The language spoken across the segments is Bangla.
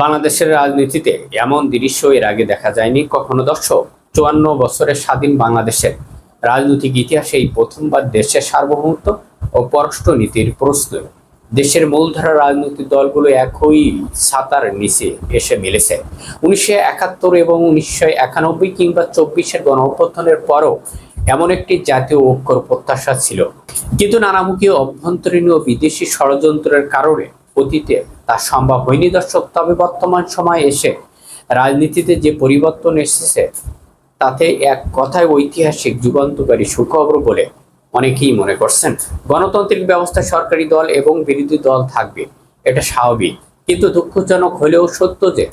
বাংলাদেশের রাজনীতিতে এমন দৃশ্য এর আগে দেখা যায়নি কখনো। দর্শক, ৫৪ বছরের স্বাধীন বাংলাদেশের রাজনৈতিক ইতিহাসে এই প্রথমবার দেশের সার্বভৌমত্ব ও পররাষ্ট্র নীতির প্রশ্ন দেশের মূলধারা রাজনৈতিক দলগুলো একই ছাতার নিচে এসে মিলেছে। ১৯৭১ এবং ১৯৯১ কিংবা ২৪-এর গণঅভ্যুত্থানের পরও এমন একটি জাতীয় ঐক্যর প্রত্যাশা ছিল, কিন্তু নানামুখী অভ্যন্তরীণ ও বিদেশি ষড়যন্ত্রের কারণে অতীতে তা সম্ভব হয়নি। দর্শক, তবে বর্তমান সময়ে এসে রাজনীতিতে যে পরিবর্তন এসেছে তাতে এক কথায় ঐতিহাসিক যুগান্তকারী সুখবর বলে অনেকেই মনে করছেন। গণতান্ত্রিক ব্যবস্থায় সরকারি দল এবং বিরোধী দল থাকবে, এটা স্বাভাবিক, কিন্তু দুঃখজনক হলেও সত্য যে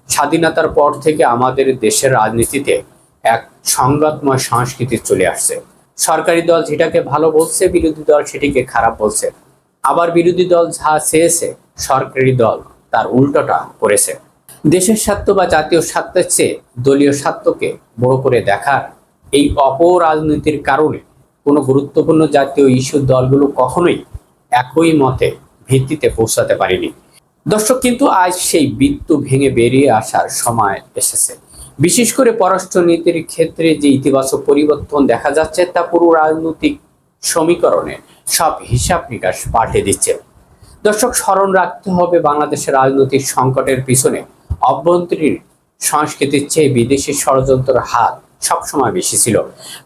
স্বাধীনতার পর থেকে আমাদের দেশের রাজনীতিতে এক সংঘাতময় সংস্কৃতি চলে আসছে। সরকারি দল যেটাকে ভালো বলছে, বিরোধী দল সেটিকে খারাপ বলছে। আবার বিরোধী দল যা চেয়েছে, সরকারি দল তার উল্টোটা করেছে। দেশের স্বার্থ বা জাতীয় স্বার্থের চেয়ে দলীয় স্বার্থকে বড় করে দেখার এই অপরাজনীতির কারণে কোনো গুরুত্বপূর্ণ জাতীয় ইস্যু দলগুলো কখনোই একই মতে ভিত্তিতে পৌঁছাতে পারেনি। দর্শক, কিন্তু আজ সেই বৃত্ত ভেঙে বেরিয়ে আসার সময় এসেছে। বিশেষ করে পররাষ্ট্রনীতির ক্ষেত্রে যে ইতিবাচক পরিবর্তন দেখা যাচ্ছে তা পুরো রাজনৈতিক সমীকরণে সব হিসাব নিকাশ পাল্টে দিচ্ছে। দর্শক, স্মরণ রাখতে হবে বাংলাদেশের রাজনৈতিক সংকটের পিছনে অভ্যন্তরীণ সংস্কৃতির চেয়ে বিদেশি ষড়যন্ত্রের হাত সবসময় বেশি ছিল।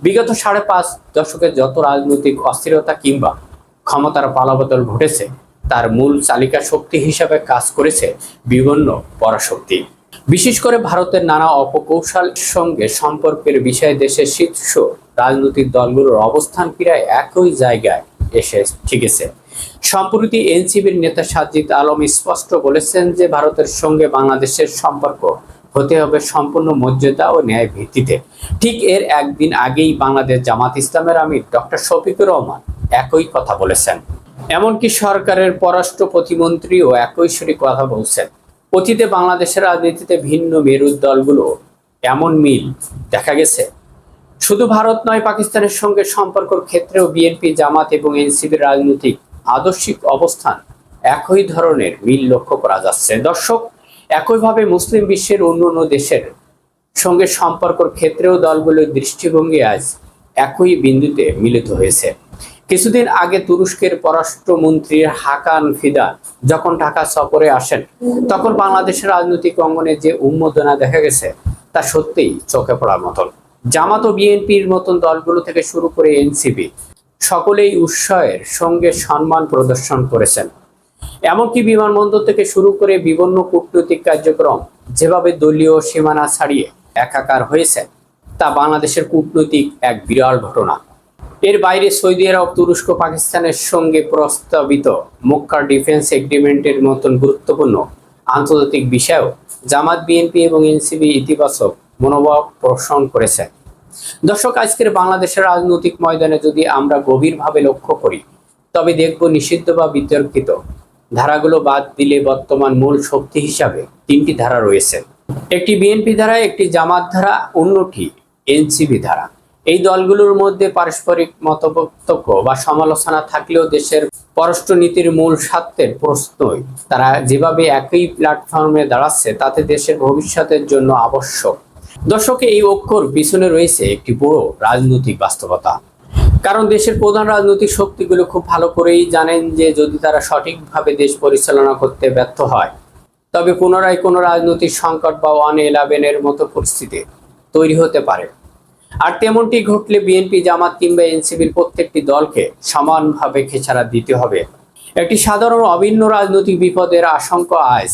বিগত ৫.৫ দশকে যত রাজনৈতিক অস্থিরতা কিংবা ক্ষমতার পালাবদল ঘটেছে তার মূল চালিকা শক্তি হিসাবে কাজ করেছে বিভিন্ন পরাশক্তি। বিশেষ করে ভারতের নানা অপকৌশল সঙ্গে সম্পর্কের বিষয়ে দেশের শীর্ষ রাজনৈতিক দলগুলোর অবস্থান প্রায় একই জায়গায় এসে ঠেকেছে। সম্প্রতি এনসিপির নেতা সাজিদ আলম স্পষ্ট বলেছেন যে ভারতের সঙ্গে বাংলাদেশের সম্পর্ক হতে হবে সম্পূর্ণ মর্যাদা ও ন্যায় ভিত্তিতে। ঠিক এর একদিন আগেই বাংলাদেশ জামাত ইসলামের আমির ডক্টর শফিকুর রহমান একই কথা বলেছেন। এমনকি সরকারের পররাষ্ট্র প্রতিমন্ত্রীও একই সুরে কথা বলছেন। অতীতে বাংলাদেশের রাজনীতিতে ভিন্ন মেরুর দলগুলো এমন মিল দেখা গেছে। শুধু ভারত নয়, পাকিস্তানের সঙ্গে সম্পর্কের ক্ষেত্রেও বিএনপি, জামাত এবং এনসিপির রাজনৈতিক আদর্শিক অবস্থান একই ধরনের মিল লক্ষ্য করা যাচ্ছে। দর্শক, একইভাবে মুসলিম বিশ্বের অন্যান্য দেশের সঙ্গে সম্পর্কের ক্ষেত্রেও দলগুলোর দৃষ্টিভঙ্গি আজ একই বিন্দুতে মিলিত হয়েছে। কিছুদিন আগে তুরস্কের পররাষ্ট্রমন্ত্রী হাকান ফিদান যখন ঢাকা সফরে আসেন তখন বাংলাদেশের রাজনৈতিক অঙ্গনে যে উন্মাদনা দেখা গেছে তা সত্যিই চোখে পড়ার মতন। জামাত ও বিএনপির মতন দলগুলো থেকে শুরু করে এনসিপি সকলেই উৎসাহের সঙ্গে সম্মান প্রদর্শন করেছেন। এমনকি বিমানবন্দর থেকে শুরু করে বিভিন্ন কূটনৈতিক কার্যক্রম যেভাবে দলীয় সীমানা ছাড়িয়ে একাকার হয়েছে তা বাংলাদেশের কূটনৈতিক এক বিরল ঘটনা। এর বাইরে সৌদি আরব, তুরস্ক, পাকিস্তানের সঙ্গে প্রস্তাবিত মক্কা ডিফেন্স এগ্রিমেন্টের মতন গুরুত্বপূর্ণ আন্তর্জাতিক বিষয়েও জামাত, বিএনপি এবং এনসিপি ইতিবাচক মনোভাব পোষণ করেছে। দর্শক, আজকের বাংলাদেশের রাজনৈতিক ময়দানে যদি আমরা গভীরভাবে লক্ষ্য করি তবে দেখব নিষিদ্ধ বা বিতর্কিত ধারাগুলো বাদ দিলে বর্তমান মূল শক্তি হিসাবে তিনটি ধারা রয়েছে। একটি বিএনপি ধারা, একটি জামাত ধারা, অন্যটি এনসিপি ধারা। এই দলগুলোর মধ্যে পারস্পরিক মতপার্থক্য বা সমালোচনা থাকলেও দেশের পররাষ্ট্রনীতির মূল স্বার্থের প্রশ্নই তারা যেভাবে একই প্ল্যাটফর্মে দাঁড়াচ্ছে তাতে দেশের ভবিষ্যতের জন্য আবশ্যক। দর্শক, এই ঐক্যর পিছনে রয়েছে একটি বড় রাজনৈতিক বাস্তবতা। কারণ দেশের প্রধান রাজনৈতিক শক্তিগুলো খুব ভালো করেই জানেন যে যদি তারা সঠিকভাবে দেশ পরিচালনা করতে ব্যর্থ হয় তবে পুনরায় কোনো রাজনৈতিক সংকট বা 1-11-এর মতো পরিস্থিতি তৈরি হতে পারে। আর তেমনটি ঘটলে বিএনপি, জামাত কিংবা এনসিপির প্রত্যেকটি দলকে সমানভাবে খেসারত দিতে হবে। একটি সাধারণ অভিন্ন রাজনৈতিক বিপদের আশঙ্কা আজ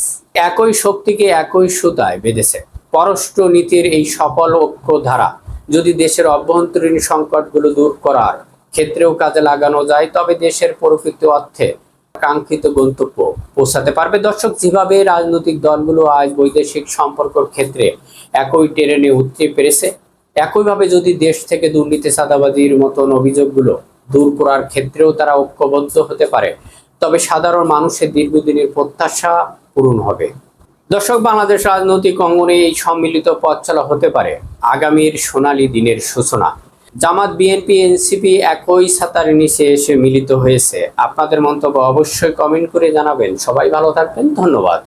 একই শক্তিকে একই সুতায় বেঁধেছে। পররাষ্ট্র নীতির এই সফল ঐক্য ধারা যদি দেশের অভ্যন্তরীণ সংকটগুলো দূর করার ক্ষেত্রেও কাজে লাগানো যায় তবে দেশের প্রকৃত অর্থে কাঙ্ক্ষিত গন্তব্য পৌঁছাতে পারবে। দর্শক, যেভাবে রাজনৈতিক দলগুলো আজ বৈদেশিক সম্পর্কের ক্ষেত্রে একই ট্রেনে উঠতে পেরেছে, একইভাবে যদি দেশ থেকে দুর্নীতি, চাঁদাবাজির মতন অভিযোগগুলো দূর করার ক্ষেত্রেও তারা ঐক্যবদ্ধ হতে পারে তবে সাধারণ মানুষের দীর্ঘদিনের প্রত্যাশা পূরণ হবে। দর্শক, বাংলাদেশ রাজনৈতিক অঙ্গনে এই সম্মিলিত পথ চলা হতে পারে আগামীর সোনালী দিনের সূচনা। জামাত, বিএনপি, এনসিপি একই ছাতার নিচে এসে মিলিত হয়েছে। আপনাদের মন্তব্য অবশ্যই কমেন্ট করে জানাবেন। সবাই ভালো থাকবেন। ধন্যবাদ।